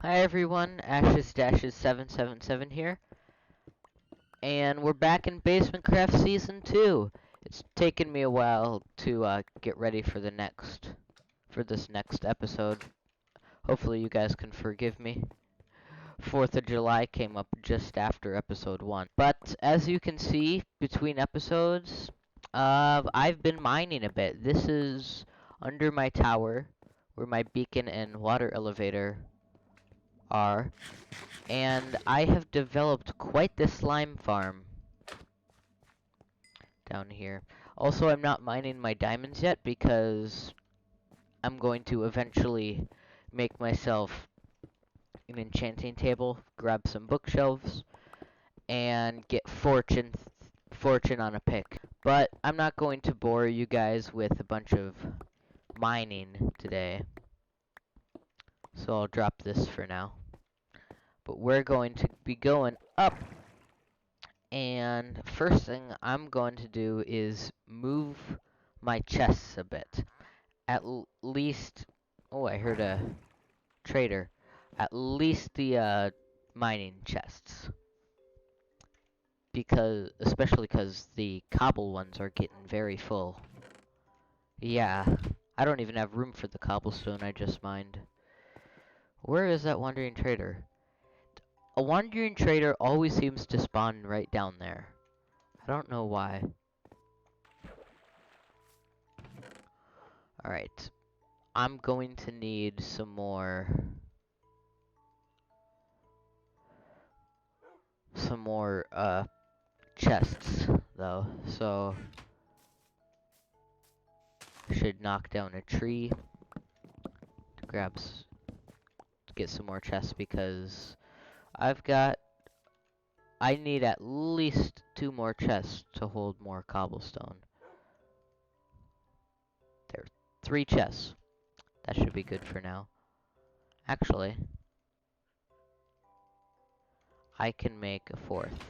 Hi everyone, Ashes-777 here, and we're back in Basementcraft Season 2. It's taken me a while to get ready for this next episode. Hopefully you guys can forgive me. 4th of July came up just after episode 1. But as you can see, between episodes, I've been mining a bit. This is under my tower, where my beacon and water elevator are. And I have developed quite the slime farm down here. Also, I'm not mining my diamonds yet because I'm going to eventually make myself an enchanting table, grab some bookshelves, and get fortune on a pick. But I'm not going to bore you guys with a bunch of mining today, so I'll drop this for now. But we're going to be going up. And first thing I'm going to do is move my chests a bit. At least, oh, I heard a trader. At least the mining chests, especially because the cobble ones are getting very full. Yeah, I don't even have room for the cobblestone I just mined. Where is that wandering trader? A wandering trader always seems to spawn right down there. I don't know why. Alright. I'm going to need some more chests though. So I should knock down a tree to get some more chests because I need at least 2 more chests to hold more cobblestone. There, 3 chests. That should be good for now. Actually, I can make a 4th.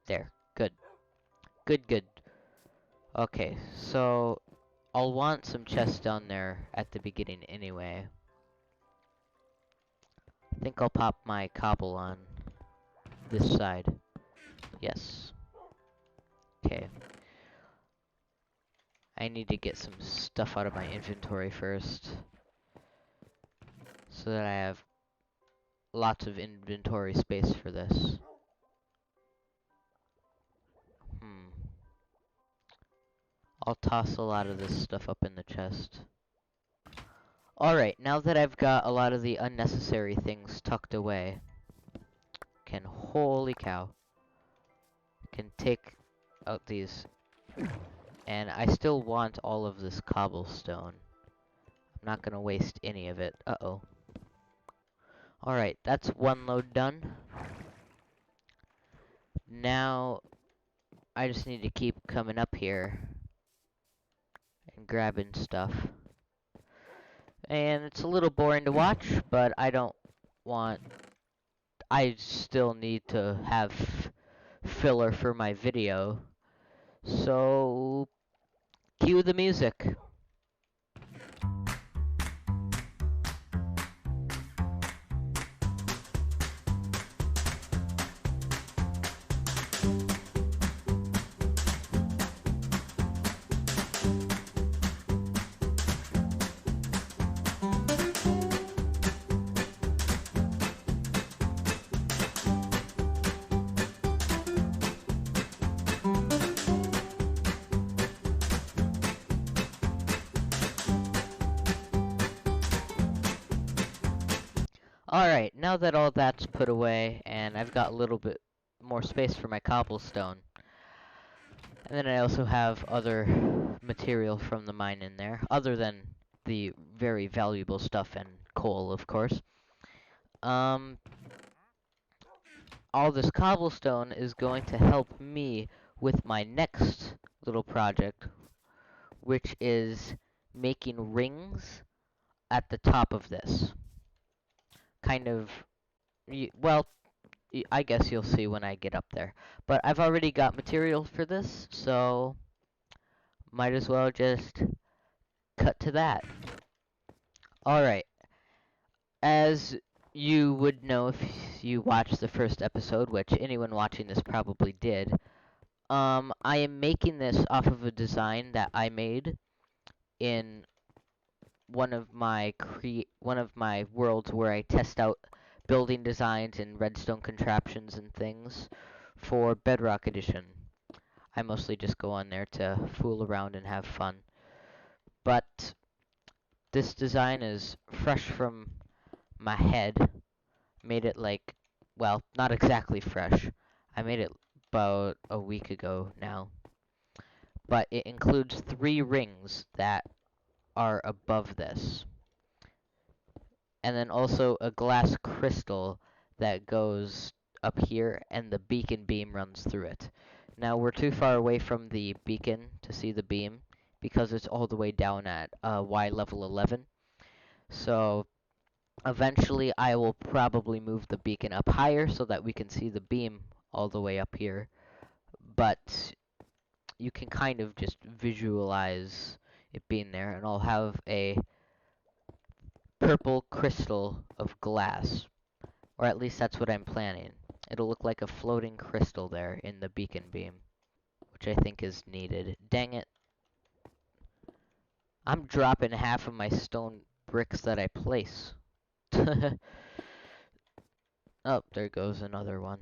There, good. Good. Okay, so I'll want some chests down there at the beginning anyway. I think I'll pop my cobble on this side. Yes. Okay. I need to get some stuff out of my inventory first, so that I have lots of inventory space for this. I'll toss a lot of this stuff up in the chest. Alright, now that I've got a lot of the unnecessary things tucked away, holy cow, can take out these. And I still want all of this cobblestone. I'm not gonna waste any of it. Uh-oh. Alright, that's one load done. Now, I just need to keep coming up here and grabbing stuff. And it's a little boring to watch, but I still need to have filler for my video. So, cue the music. Alright, now that all that's put away, and I've got a little bit more space for my cobblestone, and then I also have other material from the mine in there, other than the very valuable stuff and coal, of course. All this cobblestone is going to help me with my next little project, which is making rings at the top of this. Kind of, well, I guess you'll see when I get up there. But I've already got material for this, so might as well just cut to that. Alright, as you would know if you watched the first episode, which anyone watching this probably did, I am making this off of a design that I made in one of my worlds where I test out building designs and redstone contraptions and things for Bedrock Edition. I mostly just go on there to fool around and have fun. But this design is fresh from my head. Made it like, well, not exactly fresh. I made it about a week ago now. But it includes 3 rings that are above this. And then also a glass crystal that goes up here, and the beacon beam runs through it. Now, we're too far away from the beacon to see the beam, because it's all the way down at Y level 11. So, eventually I will probably move the beacon up higher so that we can see the beam all the way up here. But you can kind of just visualize it being there, and I'll have a purple crystal of glass. Or at least that's what I'm planning. It'll look like a floating crystal there in the beacon beam, which I think is needed. Dang it. I'm dropping half of my stone bricks that I place. Oh, there goes another one.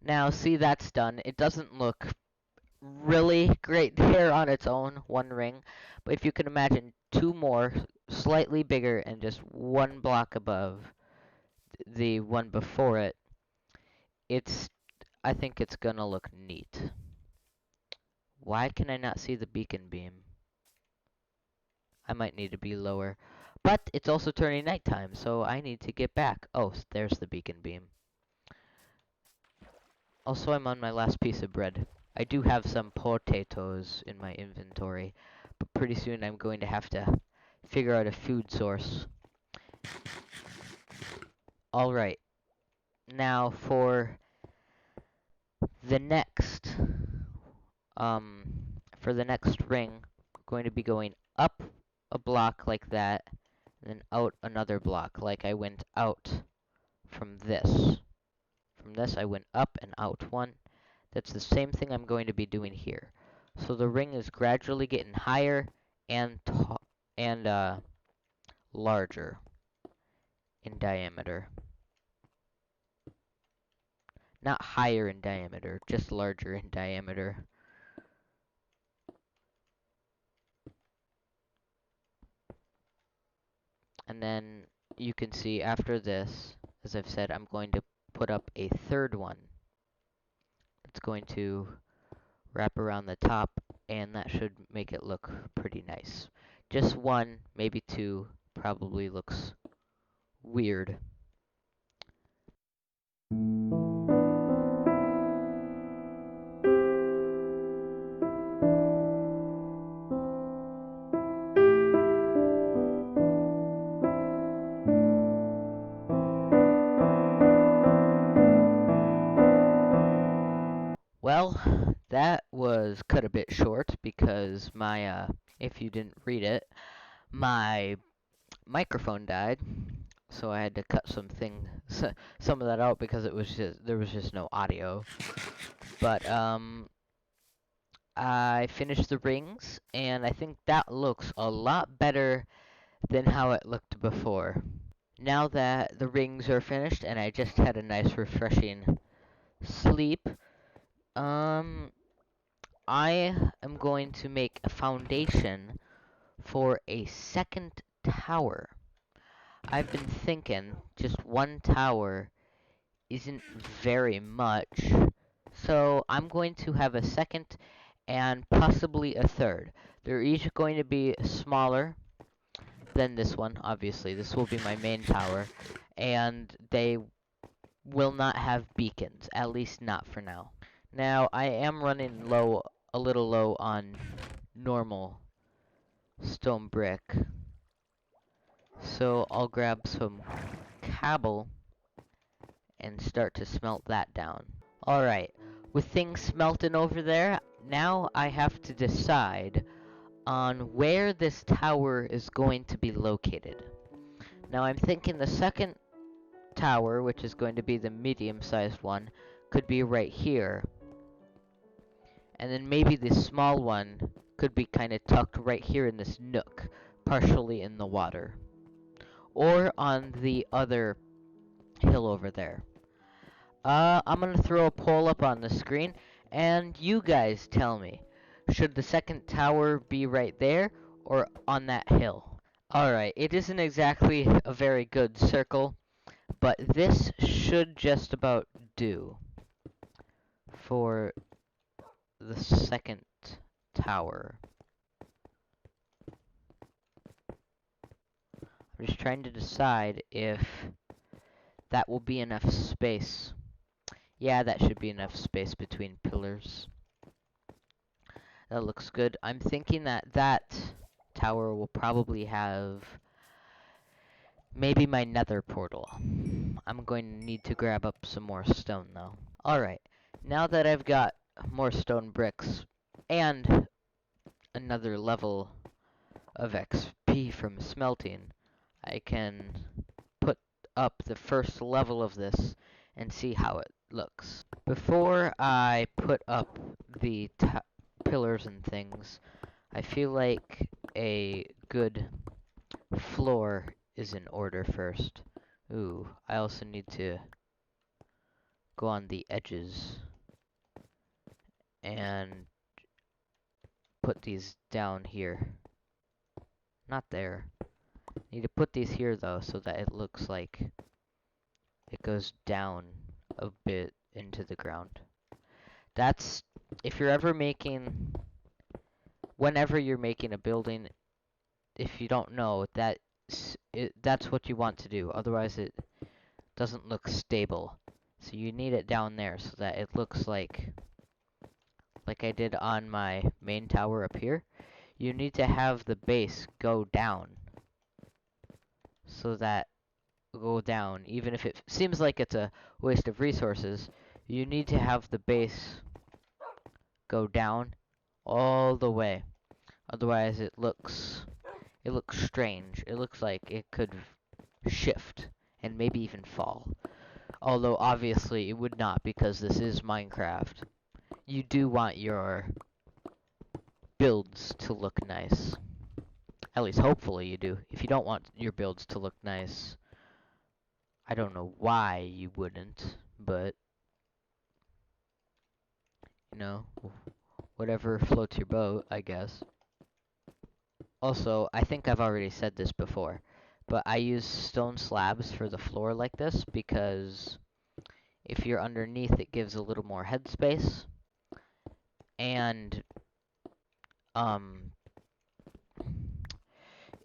Now, see, that's done. It doesn't look really great there on its own, 1 ring. But if you can imagine 2 more, slightly bigger, and just 1 block above the one before it, I think it's gonna look neat. Why can I not see the beacon beam? I might need to be lower. But it's also turning nighttime, so I need to get back. Oh, there's the beacon beam. Also, I'm on my last piece of bread. I do have some potatoes in my inventory, but pretty soon I'm going to have to figure out a food source. Alright, now for the next, for the next ring, I'm going to be going up a block like that, and then out another block, like I went out from this. From this, I went up and out 1. That's the same thing I'm going to be doing here. So the ring is gradually getting higher and larger in diameter. Not higher in diameter, just larger in diameter. And then you can see after this, as I've said, I'm going to put up a 3rd one. It's going to wrap around the top, and that should make it look pretty nice. Just 1, maybe 2, probably looks weird. Well, that was cut a bit short because my, if you didn't read it, my microphone died, so I had to cut some of that out because there was just no audio. But I finished the rings, and I think that looks a lot better than how it looked before. Now that the rings are finished, and I just had a nice refreshing sleep, I am going to make a foundation for a 2nd tower. I've been thinking just 1 tower isn't very much, so I'm going to have a 2nd and possibly a 3rd. They're each going to be smaller than this one, obviously. This will be my main tower, and they will not have beacons, at least not for now. Now, I am running a little low on normal stone brick, so I'll grab some cobble and start to smelt that down. Alright, with things smelting over there, now I have to decide on where this tower is going to be located. Now I'm thinking the second tower, which is going to be the medium-sized one, could be right here. And then maybe the small one could be kind of tucked right here in this nook, partially in the water. Or on the other hill over there. I'm gonna throw a poll up on the screen, and you guys tell me, should the second tower be right there, or on that hill? Alright, it isn't exactly a very good circle, but this should just about do for the second tower. I'm just trying to decide if that will be enough space. Yeah, that should be enough space between pillars. That looks good. I'm thinking that that tower will probably have maybe my nether portal. I'm going to need to grab up some more stone, though. Alright, now that I've got more stone bricks and another level of XP from smelting, I can put up the first level of this and see how it looks. Before I put up the pillars and things, I feel like a good floor is in order first. Ooh, I also need to go on the edges and put these down here. Not there. Need to put these here though, so that it looks like it goes down a bit into the ground. That's, if you're ever making, whenever you're making a building, if you don't know, that's what you want to do. Otherwise it doesn't look stable. So you need it down there so that it looks like I did on my main tower up here. You need to have the base go down. So that go down, even if it seems like it's a waste of resources, you need to have the base go down all the way. Otherwise it looks strange. It looks like it could shift and maybe even fall. Although obviously it would not, because this is Minecraft. You do want your builds to look nice. At least hopefully you do. If you don't want your builds to look nice, I don't know why you wouldn't, but you know, whatever floats your boat, I guess. Also, I think I've already said this before, but I use stone slabs for the floor like this because if you're underneath, it gives a little more headspace, and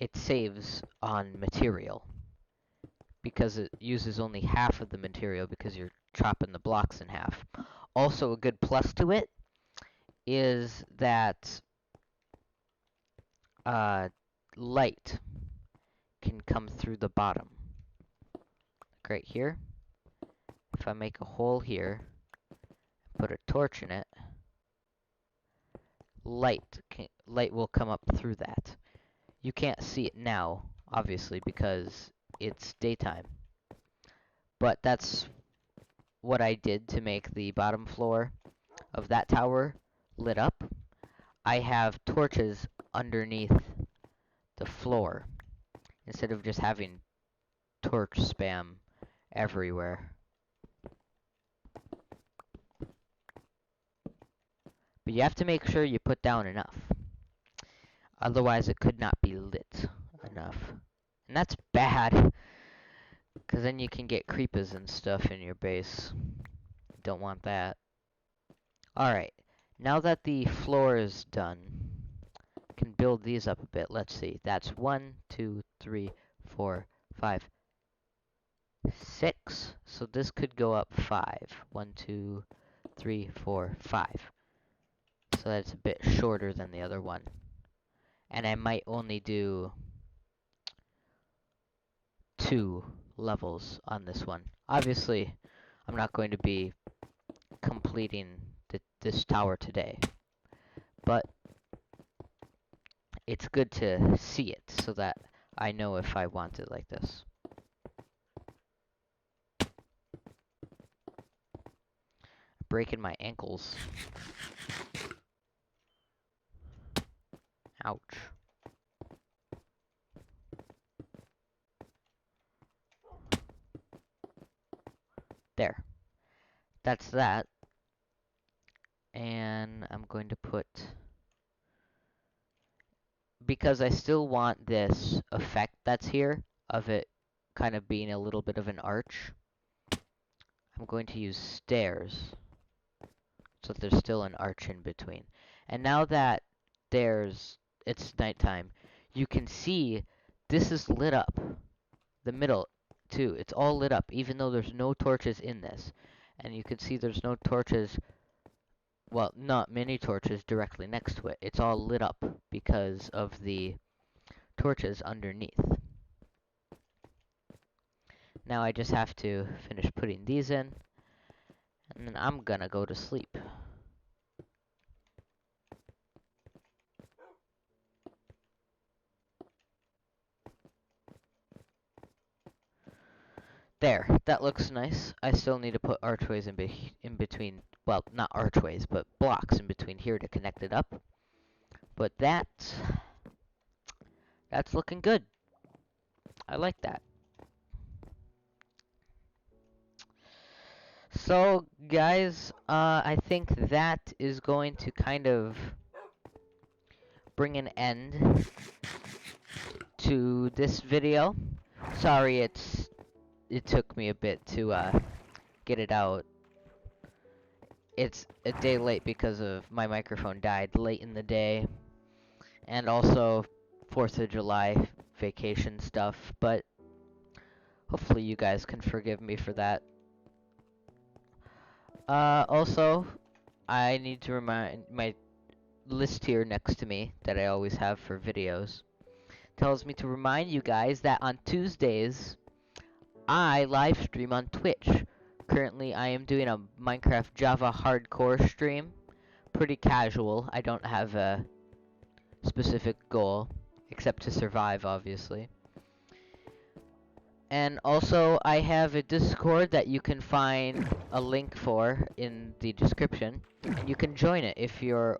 it saves on material because it uses only half of the material because you're chopping the blocks in half. Also, a good plus to it is that light can come through the bottom. Like right here. If I make a hole here, put a torch in it, light will come up through that. You can't see it now, obviously, because it's daytime. But that's what I did to make the bottom floor of that tower lit up. I have torches underneath the floor instead of just having torch spam everywhere. But you have to make sure you put down enough. Otherwise it could not be lit enough. And that's bad, because then you can get creepers and stuff in your base. Don't want that. Alright, now that the floor is done, can build these up a bit. Let's see. That's 1, 2, 3, 4, 5, 6. So this could go up 5. 1, 2, 3, 4, 5. So that's a bit shorter than the other one. And I might only do 2 levels on this one. Obviously, I'm not going to be completing this tower today. But it's good to see it so that I know if I want it like this. breaking my ankles. Ouch. There. That's that. And I'm going to put... because I still want this effect that's here, of it kind of being a little bit of an arch, I'm going to use stairs, so that there's still an arch in between. And now that it's nighttime, you can see this is lit up. The middle, too. It's all lit up, even though there's no torches in this. And you can see there's no torches, well, not many torches directly next to it. It's all lit up because of the torches underneath. Now I just have to finish putting these in, and then I'm gonna go to sleep. There, that looks nice. I still need to put archways in between, well, not archways, but blocks in between here to connect it up. But that's looking good. I like that. So, guys, I think that is going to kind of bring an end to this video. Sorry, it took me a bit to get it out. It's a day late because of my microphone died late in the day, and also 4th of July vacation stuff, but hopefully you guys can forgive me for that. Also, I need to remind my list here next to me that I always have for videos tells me to remind you guys that on Tuesdays I live stream on Twitch. Currently, I am doing a Minecraft Java hardcore stream. Pretty casual. I don't have a specific goal, except to survive, obviously. And also, I have a Discord that you can find a link for in the description, and you can join it if you're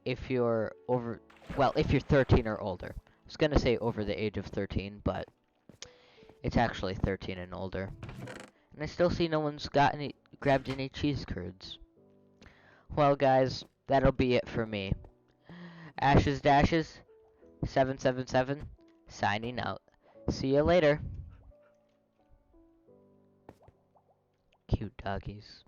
if you're 13 or older. I was gonna say over the age of 13, but it's actually 13 and older. And I still see no one's grabbed any cheese curds. Well, guys, that'll be it for me. Ashes Dashes 777 signing out. See you later. Cute doggies.